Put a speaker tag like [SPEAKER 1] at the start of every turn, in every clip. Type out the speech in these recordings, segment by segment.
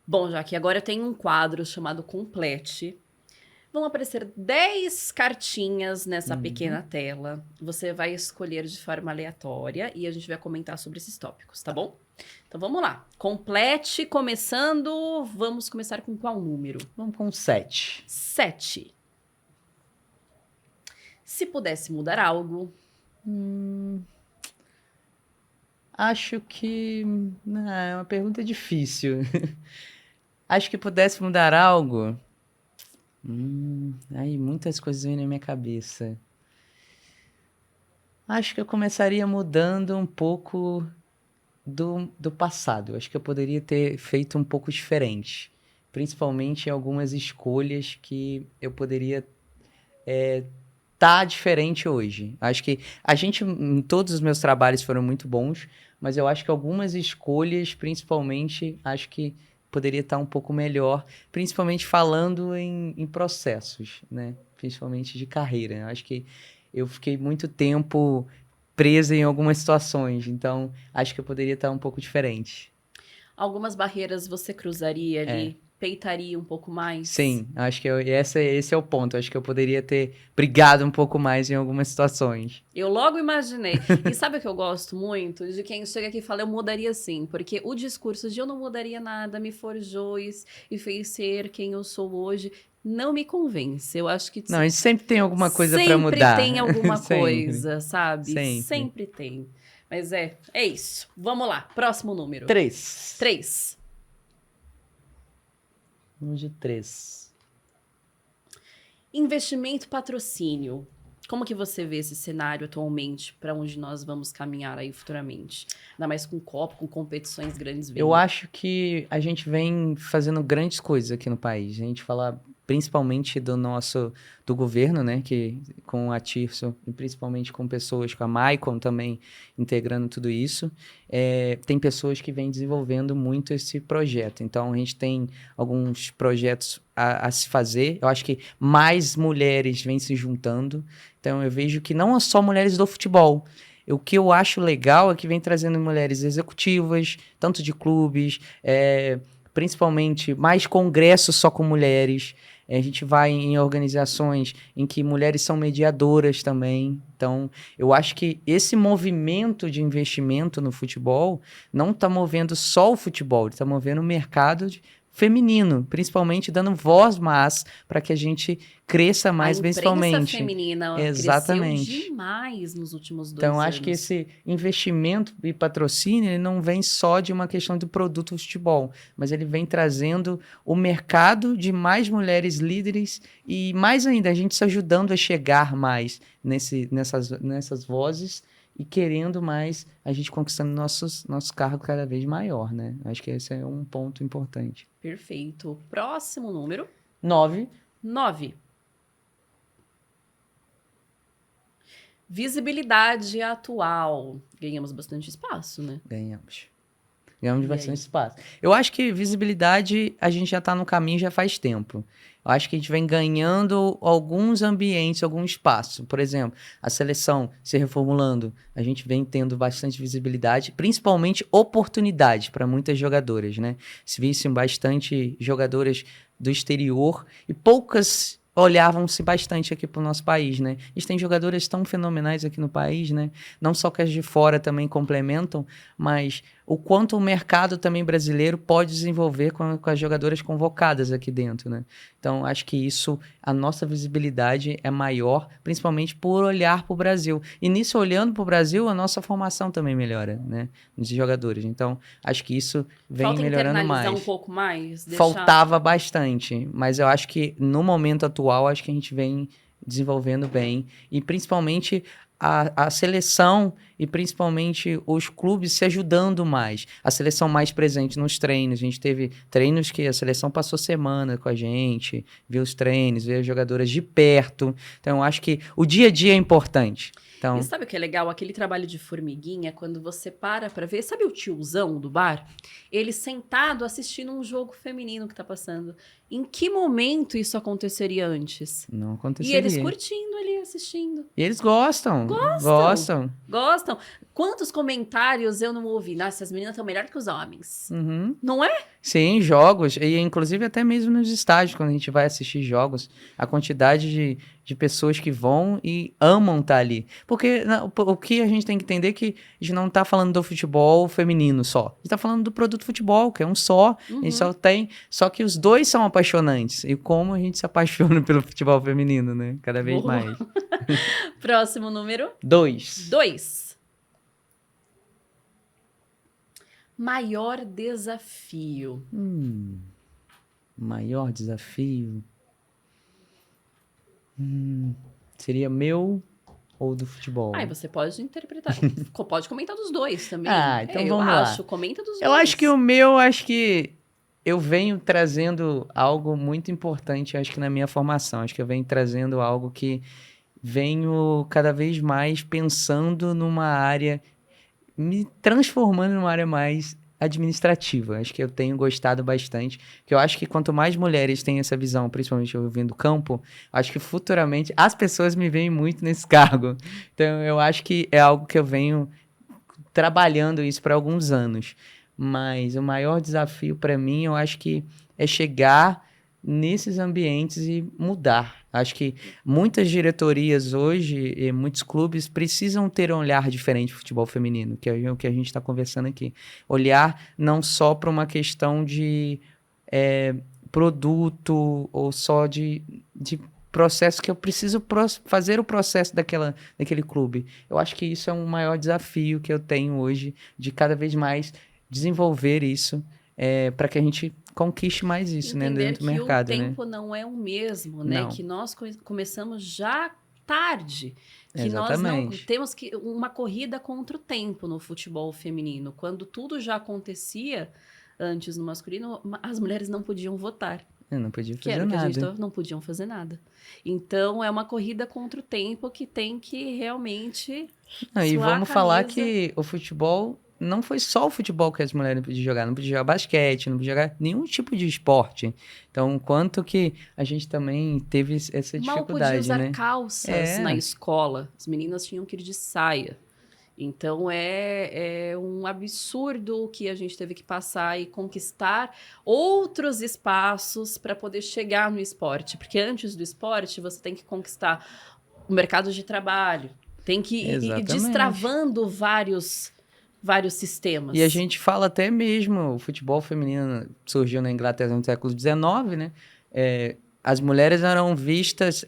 [SPEAKER 1] Bom, Jaque, agora eu tenho um quadro chamado Complete. Vão aparecer 10 cartinhas nessa
[SPEAKER 2] Uhum.
[SPEAKER 1] pequena tela. Você vai escolher de forma aleatória e a gente vai comentar sobre esses tópicos, tá bom? Então vamos lá. Complete, começando. Vamos começar com qual número?
[SPEAKER 2] Vamos com 7.
[SPEAKER 1] 7. Se pudesse mudar algo,
[SPEAKER 2] Acho que. Não, é uma pergunta difícil. Acho que pudesse mudar algo. Aí muitas coisas vêm na minha cabeça. Acho que eu começaria mudando um pouco do passado. Acho que eu poderia ter feito um pouco diferente. Principalmente em algumas escolhas que eu poderia tá diferente hoje. Acho que em todos os meus trabalhos foram muito bons, mas eu acho que algumas escolhas, principalmente, acho que poderia estar um pouco melhor, principalmente falando em processos, né? Principalmente de carreira. Eu acho que eu fiquei muito tempo presa em algumas situações, então acho que eu poderia estar um pouco diferente.
[SPEAKER 1] algumas barreiras você cruzaria
[SPEAKER 2] É.
[SPEAKER 1] ali, peitaria um pouco mais.
[SPEAKER 2] Sim, acho que esse é o ponto. Acho que eu poderia ter brigado um pouco mais em algumas situações.
[SPEAKER 1] Eu logo imaginei. E sabe o que eu gosto muito? De quem chega aqui e fala, eu mudaria sim. Porque o discurso de eu não mudaria nada, me forjou e fez ser quem eu sou hoje, não me convence. Eu acho que
[SPEAKER 2] Não, a gente sempre tem alguma coisa pra
[SPEAKER 1] sempre
[SPEAKER 2] mudar.
[SPEAKER 1] tem alguma
[SPEAKER 2] Sempre,
[SPEAKER 1] coisa, sabe?
[SPEAKER 2] sempre.
[SPEAKER 1] Sempre tem. Mas é isso. Vamos lá, próximo número.
[SPEAKER 2] 3.
[SPEAKER 1] 3.
[SPEAKER 2] Vamos de 3.
[SPEAKER 1] Investimento patrocínio. Como que você vê esse cenário atualmente para onde nós vamos caminhar aí futuramente? Ainda mais com Copa, com competições grandes
[SPEAKER 2] Eu
[SPEAKER 1] vindo.
[SPEAKER 2] acho que a gente vem fazendo grandes coisas aqui no país. A gente fala principalmente do governo, né, que com a Tirso e principalmente com pessoas, com a Maicon também integrando tudo isso. Tem pessoas que vêm desenvolvendo muito esse projeto. Então a gente tem alguns projetos a se fazer. Eu acho que mais mulheres vêm se juntando. Então eu vejo que não só mulheres do futebol. O que eu acho legal é que vem trazendo mulheres executivas, tanto de clubes, principalmente mais congressos só com mulheres. A gente vai em organizações em que mulheres são mediadoras também. Então, eu acho que esse movimento de investimento no futebol não está movendo só o futebol, ele está movendo o mercado feminino, principalmente dando voz mais para que a gente cresça
[SPEAKER 1] A
[SPEAKER 2] mais,
[SPEAKER 1] imprensa
[SPEAKER 2] principalmente.
[SPEAKER 1] feminina cresceu
[SPEAKER 2] Exatamente.
[SPEAKER 1] demais nos últimos
[SPEAKER 2] Então,
[SPEAKER 1] 2
[SPEAKER 2] acho que
[SPEAKER 1] anos.
[SPEAKER 2] esse investimento e patrocínio ele não vem só de uma questão do produto futebol, mas ele vem trazendo o mercado de mais mulheres líderes e, mais ainda, a gente se ajudando a chegar mais nessas vozes e querendo mais, a gente conquistando nosso cargo cada vez maior, né? Acho que esse é um ponto importante.
[SPEAKER 1] Perfeito. Próximo número,
[SPEAKER 2] 9,
[SPEAKER 1] 9. Visibilidade atual. Ganhamos bastante espaço, né?
[SPEAKER 2] ganhamos. Ganhamos
[SPEAKER 1] E
[SPEAKER 2] bastante
[SPEAKER 1] aí?
[SPEAKER 2] espaço. Eu acho que visibilidade a gente já está no caminho já faz tempo. Eu acho que a gente vem ganhando alguns ambientes, algum espaço. Por exemplo, a seleção se reformulando, a gente vem tendo bastante visibilidade, principalmente oportunidade para muitas jogadoras, né? Se vissem bastante jogadoras do exterior e poucas olhavam-se bastante aqui para o nosso país, né? A gente tem jogadoras tão fenomenais aqui no país, né? Não só que as de fora também complementam, mas o quanto o mercado também brasileiro pode desenvolver com as jogadoras convocadas aqui dentro, né? Então, acho que isso, a nossa visibilidade é maior, principalmente por olhar para o Brasil. E nisso, olhando para o Brasil, a nossa formação também melhora, né? Nos jogadores. Então, acho que isso vem
[SPEAKER 1] Falta
[SPEAKER 2] melhorando
[SPEAKER 1] internalizar um
[SPEAKER 2] mais.
[SPEAKER 1] pouco mais, deixar.
[SPEAKER 2] Faltava bastante, mas eu acho que no momento atual, acho que a gente vem desenvolvendo bem. E principalmente a seleção e principalmente os clubes se ajudando mais. A seleção mais presente nos treinos. A gente teve treinos que a seleção passou semana com a gente, viu os treinos, viu as jogadoras de perto. Então, eu acho que o dia a dia é importante.
[SPEAKER 1] E
[SPEAKER 2] Então,
[SPEAKER 1] sabe o que é legal? Aquele trabalho de formiguinha, quando você para pra ver. Sabe o tiozão do bar? Ele sentado assistindo um jogo feminino que tá passando. Em que momento isso aconteceria antes?
[SPEAKER 2] não
[SPEAKER 1] E eles
[SPEAKER 2] aconteceria.
[SPEAKER 1] curtindo ali, assistindo.
[SPEAKER 2] E eles gostam, Gostam.
[SPEAKER 1] Gostam. Quantos comentários eu não ouvi? Nossa, as meninas estão melhor que os homens.
[SPEAKER 2] Uhum.
[SPEAKER 1] Não é?
[SPEAKER 2] Sim, jogos, e inclusive até mesmo nos estádios, quando a gente vai assistir jogos, a quantidade de pessoas que vão e amam estar ali. Porque o que a gente tem que entender é que a gente não está falando do futebol feminino só. A gente está falando do produto futebol, que é um só. A gente só tem. Só que os dois são apaixonantes. E como a gente se apaixona pelo futebol feminino, né? Cada vez
[SPEAKER 1] Boa.
[SPEAKER 2] mais.
[SPEAKER 1] Próximo número.
[SPEAKER 2] 2.
[SPEAKER 1] 2. Maior desafio.
[SPEAKER 2] Maior desafio. Seria meu ou do futebol?
[SPEAKER 1] Aí você pode interpretar. Pode comentar dos dois também.
[SPEAKER 2] Então vamos lá.
[SPEAKER 1] Comenta dos
[SPEAKER 2] Eu
[SPEAKER 1] dois.
[SPEAKER 2] acho que eu venho trazendo algo muito importante, acho que na minha formação. Acho que eu venho trazendo algo que venho cada vez mais pensando numa área, me transformando numa área mais administrativa. Acho que eu tenho gostado bastante, que eu acho que quanto mais mulheres têm essa visão, principalmente eu vindo do campo, acho que futuramente as pessoas me veem muito nesse cargo. Então eu acho que é algo que eu venho trabalhando isso para alguns anos. Mas o maior desafio para mim, eu acho que é chegar nesses ambientes e mudar. Acho que muitas diretorias hoje e muitos clubes precisam ter um olhar diferente do futebol feminino, que é o que a gente está conversando aqui. Olhar não só para uma questão de produto ou só de processo, que eu preciso fazer o processo daquele clube. Eu acho que isso é um maior desafio que eu tenho hoje, de cada vez mais desenvolver isso para que a gente conquiste mais isso, né, dentro do mercado,
[SPEAKER 1] que o
[SPEAKER 2] né?
[SPEAKER 1] tempo não é o mesmo, né?
[SPEAKER 2] Não.
[SPEAKER 1] Que nós começamos já tarde. Que
[SPEAKER 2] Exatamente.
[SPEAKER 1] nós não temos uma corrida contra o tempo no futebol feminino. Quando tudo já acontecia antes no masculino, as mulheres não podiam votar.
[SPEAKER 2] Eu não podia
[SPEAKER 1] Que
[SPEAKER 2] fazer
[SPEAKER 1] era o que a
[SPEAKER 2] nada.
[SPEAKER 1] gente não podiam fazer nada. Então, é uma corrida contra o tempo que tem que realmente
[SPEAKER 2] E
[SPEAKER 1] suar a
[SPEAKER 2] vamos falar
[SPEAKER 1] camisa.
[SPEAKER 2] que o futebol não foi só o futebol que as mulheres não podiam jogar. Não podia jogar basquete, não podia jogar nenhum tipo de esporte. Então, quanto que a gente também teve essa
[SPEAKER 1] Mal podia
[SPEAKER 2] dificuldade,
[SPEAKER 1] usar
[SPEAKER 2] né?
[SPEAKER 1] calças na escola. As meninas tinham que ir de saia. Então, é um absurdo o que a gente teve que passar e conquistar outros espaços para poder chegar no esporte. Porque antes do esporte, você tem que conquistar o mercado de trabalho. Tem que ir
[SPEAKER 2] Exatamente.
[SPEAKER 1] destravando vários sistemas.
[SPEAKER 2] E a gente fala até mesmo, o futebol feminino surgiu na Inglaterra no século XIX, né? As mulheres eram vistas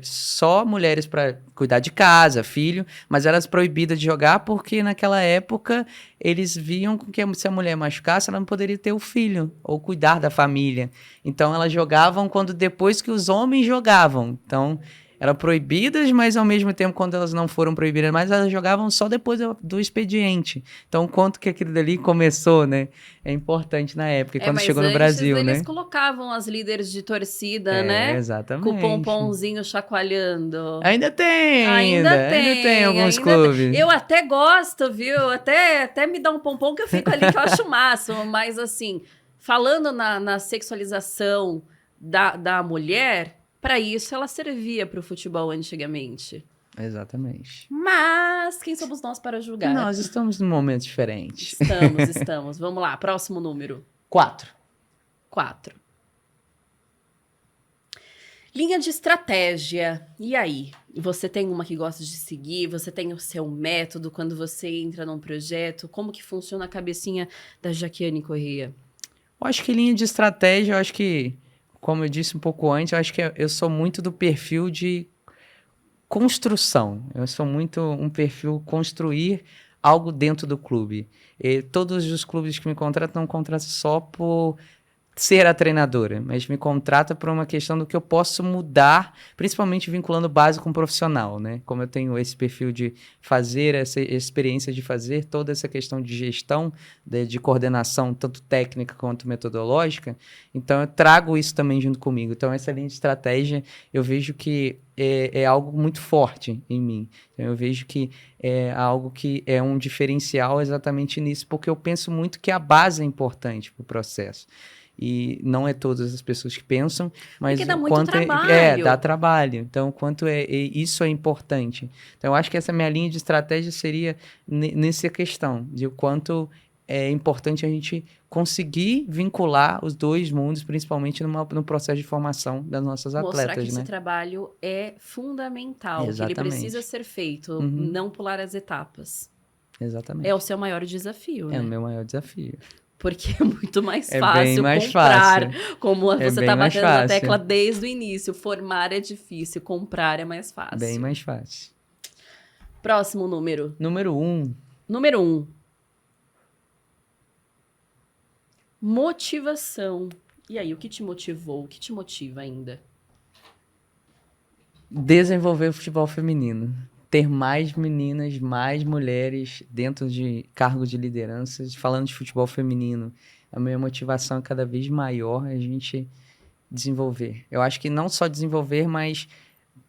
[SPEAKER 2] só mulheres para cuidar de casa, filho, mas elas proibidas de jogar porque naquela época eles viam que se a mulher machucasse, ela não poderia ter o filho ou cuidar da família. Então elas jogavam depois que os homens jogavam. Então eram proibidas, mas ao mesmo tempo, quando elas não foram proibidas mais, elas jogavam só depois do expediente. Então, quanto que aquilo dali começou, né? É importante na época, quando
[SPEAKER 1] mas
[SPEAKER 2] chegou no Brasil,
[SPEAKER 1] eles
[SPEAKER 2] né?
[SPEAKER 1] colocavam as líderes de torcida, né?
[SPEAKER 2] Exatamente.
[SPEAKER 1] Com o pomponzinho chacoalhando.
[SPEAKER 2] Ainda tem alguns clubes.
[SPEAKER 1] Eu até gosto, viu? Até me dá um pompom que eu fico ali, que eu acho o máximo. Mas, assim, falando na sexualização da mulher, para isso ela servia para o futebol antigamente.
[SPEAKER 2] Exatamente.
[SPEAKER 1] Mas quem somos nós para julgar?
[SPEAKER 2] Nós estamos num momento diferente.
[SPEAKER 1] Estamos. Vamos lá, próximo número.
[SPEAKER 2] 4.
[SPEAKER 1] 4. Linha de estratégia. E aí? Você tem uma que gosta de seguir? Você tem o seu método quando você entra num projeto? Como que funciona a cabecinha da Jaquiane Corrêa?
[SPEAKER 2] Eu acho que linha de estratégia, eu acho que, como eu disse um pouco antes, eu acho que eu sou muito do perfil de construção. Eu sou muito um perfil construir algo dentro do clube. E todos os clubes que me contratam não contratam só por ser a treinadora, mas me contrata por uma questão do que eu posso mudar, principalmente vinculando base com profissional, né? Como eu tenho esse perfil de fazer essa experiência de fazer toda essa questão de gestão, de coordenação, tanto técnica quanto metodológica, então eu trago isso também junto comigo. Então essa linha de estratégia, eu vejo que é algo muito forte em mim. Então, eu vejo que é algo que é um diferencial exatamente nisso, porque eu penso muito que a base é importante para o processo. E não é todas as pessoas que pensam, mas
[SPEAKER 1] Porque dá
[SPEAKER 2] o
[SPEAKER 1] muito
[SPEAKER 2] quanto
[SPEAKER 1] trabalho.
[SPEAKER 2] dá trabalho. Então, o quanto isso é importante. Então, eu acho que essa minha linha de estratégia seria nessa questão, de o quanto é importante a gente conseguir vincular os dois mundos, principalmente no processo de formação das nossas
[SPEAKER 1] Mostrar que
[SPEAKER 2] atletas,
[SPEAKER 1] esse
[SPEAKER 2] né?
[SPEAKER 1] trabalho é fundamental, que ele precisa
[SPEAKER 2] Exatamente.
[SPEAKER 1] ser feito,
[SPEAKER 2] Uhum,
[SPEAKER 1] não pular as etapas. É o
[SPEAKER 2] exatamente.
[SPEAKER 1] seu maior desafio,
[SPEAKER 2] É o
[SPEAKER 1] né?
[SPEAKER 2] meu maior desafio.
[SPEAKER 1] Porque é muito mais
[SPEAKER 2] É bem
[SPEAKER 1] fácil
[SPEAKER 2] mais
[SPEAKER 1] comprar,
[SPEAKER 2] fácil.
[SPEAKER 1] como
[SPEAKER 2] É
[SPEAKER 1] você tá
[SPEAKER 2] bem mais
[SPEAKER 1] batendo na tecla
[SPEAKER 2] fácil.
[SPEAKER 1] desde o início. Formar é difícil, comprar é mais
[SPEAKER 2] Bem
[SPEAKER 1] fácil.
[SPEAKER 2] mais fácil.
[SPEAKER 1] Próximo número.
[SPEAKER 2] Número 1,
[SPEAKER 1] Número 1. Motivação. E aí, o que te motivou? O que te motiva ainda?
[SPEAKER 2] desenvolver o futebol feminino. Ter mais meninas, mais mulheres dentro de cargos de liderança. Falando de futebol feminino, a minha motivação é cada vez maior a gente desenvolver. Eu acho que não só desenvolver, mas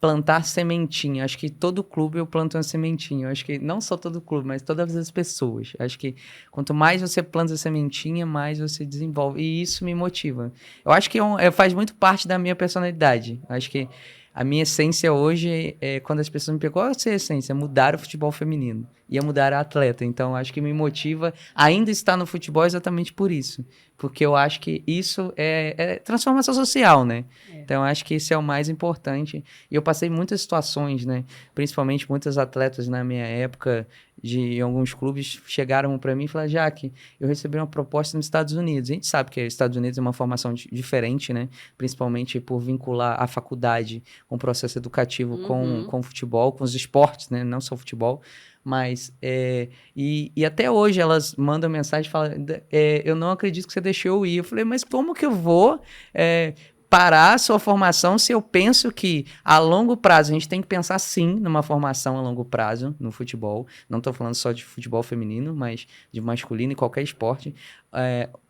[SPEAKER 2] plantar sementinha. Acho que todo clube eu planto uma sementinha. Eu acho que não só todo clube, mas todas as pessoas. Acho que quanto mais você planta sementinha, mais você desenvolve. E isso me motiva. Eu acho que faz muito parte da minha personalidade. Acho que a minha essência hoje quando as pessoas me perguntam qual é a sua essência, é mudar o futebol feminino. E é mudar a atleta. Então, acho que me motiva ainda estar no futebol exatamente por isso. Porque eu acho que isso é transformação social, né?
[SPEAKER 1] É.
[SPEAKER 2] Então, eu acho que isso é o mais importante. E eu passei muitas situações, né? Principalmente muitos atletas na minha época de alguns clubes chegaram para mim e falaram: Jaque, eu recebi uma proposta nos Estados Unidos. A gente sabe que os Estados Unidos é uma formação diferente, né? Principalmente por vincular a faculdade com o processo educativo com o futebol, com os esportes, né? Não só o futebol. Mas, e até hoje elas mandam mensagem e falam: eu não acredito que você deixou eu ir. Eu falei: mas como que eu vou parar a sua formação se eu penso que a longo prazo, a gente tem que pensar sim numa formação a longo prazo no futebol, não estou falando só de futebol feminino, mas de masculino e qualquer esporte.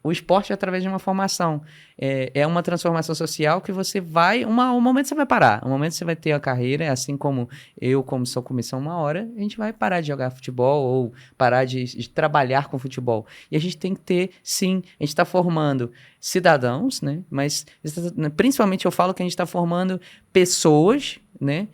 [SPEAKER 2] O esporte é através de uma formação, é uma transformação social que você vai, um momento você vai parar, um momento você vai ter a carreira, assim como eu, como sou comissão, uma hora a gente vai parar de jogar futebol ou parar de trabalhar com futebol, e a gente tem que ter, sim, a gente está formando cidadãos, né? Mas principalmente eu falo que a gente está formando pessoas, né?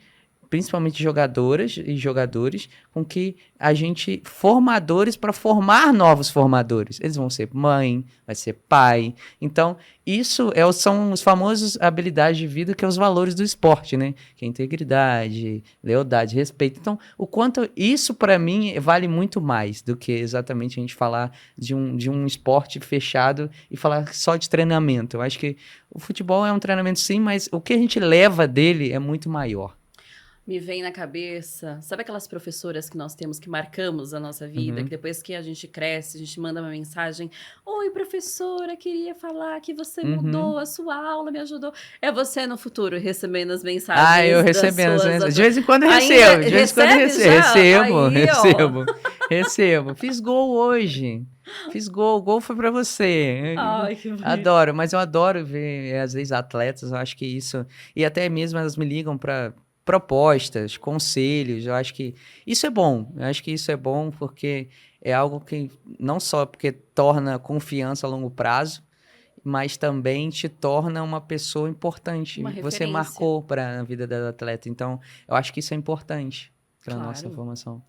[SPEAKER 2] Principalmente jogadoras e jogadores, com que a gente, formadores para formar novos formadores. Eles vão ser mãe, vai ser pai. Então, isso são os famosos habilidades de vida, que é os valores do esporte, né? Que é integridade, lealdade, respeito. Então, o quanto isso, para mim, vale muito mais do que exatamente a gente falar de um esporte fechado e falar só de treinamento. Eu acho que o futebol é um treinamento sim, mas o que a gente leva dele é muito maior.
[SPEAKER 1] Me vem na cabeça, sabe aquelas professoras que nós temos que marcamos a nossa vida, que depois que a gente cresce, a gente manda uma mensagem: oi, professora, queria falar que você mudou a sua aula, me ajudou. É você no futuro recebendo as
[SPEAKER 2] Eu
[SPEAKER 1] mensagens das
[SPEAKER 2] recebendo,
[SPEAKER 1] suas...
[SPEAKER 2] de vez em quando eu
[SPEAKER 1] Ainda
[SPEAKER 2] recebo, de vez em quando eu
[SPEAKER 1] recebe já? Aí, ó.
[SPEAKER 2] recebo. Fiz gol hoje. Fiz gol, o gol foi pra você.
[SPEAKER 1] Ai, que bonito.
[SPEAKER 2] Adoro, mas eu adoro ver, às vezes, atletas, eu acho que isso. E até mesmo elas me ligam para propostas, conselhos, eu acho que isso é bom. Eu acho que isso é bom porque é algo que não só porque torna confiança a longo prazo, mas também te torna uma pessoa
[SPEAKER 1] Uma
[SPEAKER 2] importante. Você
[SPEAKER 1] referência.
[SPEAKER 2] marcou para a vida da atleta. Então, eu acho que isso é importante para a nossa
[SPEAKER 1] Claro.
[SPEAKER 2] formação.